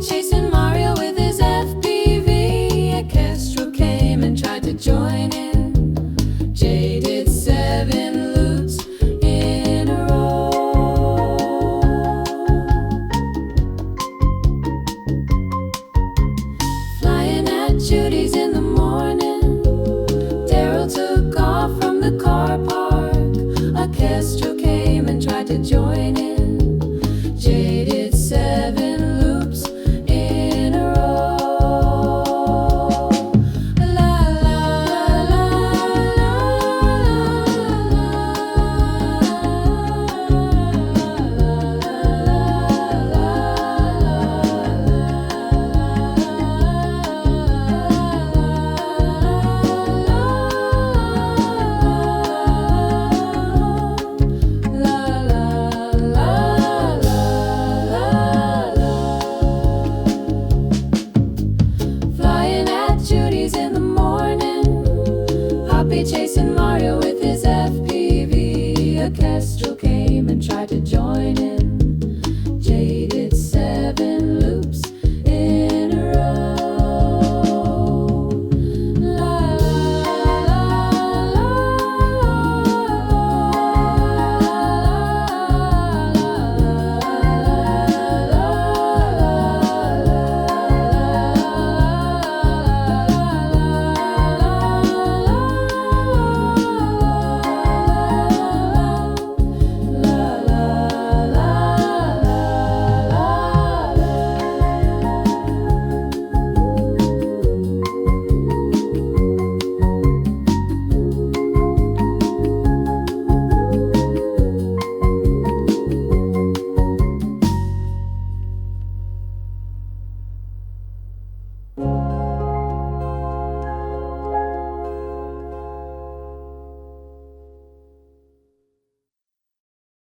chasing Mario with his FPV. A Kestral came and tried to join in. Jay did 7 loops in a row. Flying at Judy's in the morning. Daryl took off from the car park. A Kestral came and tried to join in. Jay did 7 loops in a row. La la la Flyin at Judy's in the morning. Poppy chasing Mario with his FPV. A Kestral came and tried to join in.